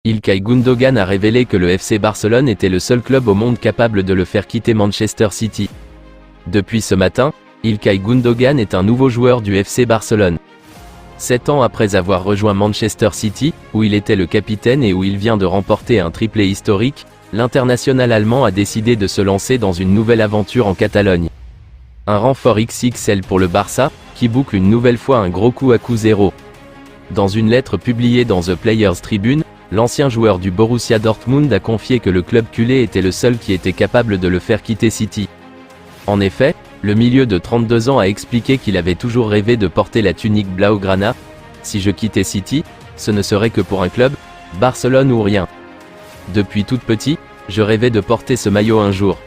İlkay Gündoğan a révélé que le FC Barcelone était le seul club au monde capable de le faire quitter Manchester City. Depuis ce matin, İlkay Gündoğan est un nouveau joueur du FC Barcelone. 7 ans après avoir rejoint Manchester City, où il était le capitaine et où il vient de remporter un triplé historique, l'international allemand a décidé de se lancer dans une nouvelle aventure en Catalogne. Un renfort XXL pour le Barça, qui boucle une nouvelle fois un gros coup à coup zéro. Dans une lettre publiée dans The Players Tribune, l'ancien joueur du Borussia Dortmund a confié que le club culé était le seul qui était capable de le faire quitter City. En effet, le milieu de 32 ans a expliqué qu'il avait toujours rêvé de porter la tunique Blaugrana. Si je quittais City, ce ne serait que pour un club, Barcelone ou rien. Depuis tout petit, je rêvais de porter ce maillot un jour.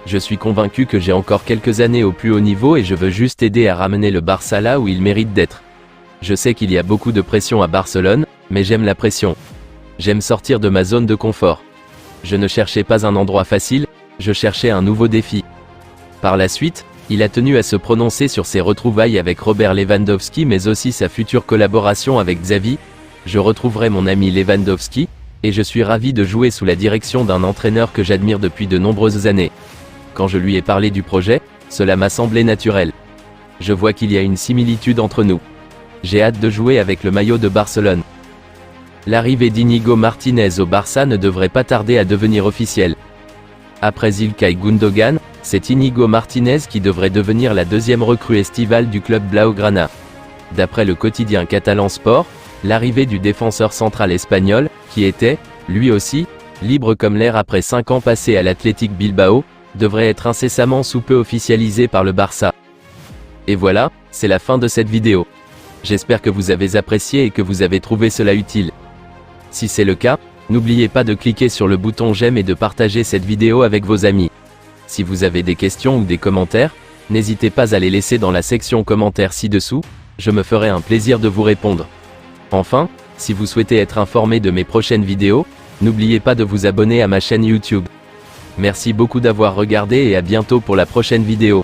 Je suis convaincu que j'ai encore quelques années au plus haut niveau et je veux juste aider à ramener le Barça là où il mérite d'être. Je sais qu'il y a beaucoup de pression à Barcelone, mais j'aime la pression. J'aime sortir de ma zone de confort. Je ne cherchais pas un endroit facile, je cherchais un nouveau défi. Par la suite, il a tenu à se prononcer sur ses retrouvailles avec Robert Lewandowski mais aussi sa future collaboration avec Xavi. Je retrouverai mon ami Lewandowski, et je suis ravi de jouer sous la direction d'un entraîneur que j'admire depuis de nombreuses années. Quand je lui ai parlé du projet, cela m'a semblé naturel. Je vois qu'il y a une similitude entre nous. J'ai hâte de jouer avec le maillot de Barcelone. L'arrivée d'Inigo Martinez au Barça ne devrait pas tarder à devenir officielle. Après İlkay Gündoğan, c'est Inigo Martinez qui devrait devenir la deuxième recrue estivale du club Blaugrana. D'après le quotidien catalan Sport, l'arrivée du défenseur central espagnol, qui était, lui aussi, libre comme l'air après 5 ans passés à l'Athletic Bilbao, devrait être incessamment sous peu officialisée par le Barça. Et voilà, c'est la fin de cette vidéo. J'espère que vous avez apprécié et que vous avez trouvé cela utile. Si c'est le cas, n'oubliez pas de cliquer sur le bouton j'aime et de partager cette vidéo avec vos amis. Si vous avez des questions ou des commentaires, n'hésitez pas à les laisser dans la section commentaires ci-dessous, je me ferai un plaisir de vous répondre. Enfin, si vous souhaitez être informé de mes prochaines vidéos, n'oubliez pas de vous abonner à ma chaîne YouTube. Merci beaucoup d'avoir regardé et à bientôt pour la prochaine vidéo.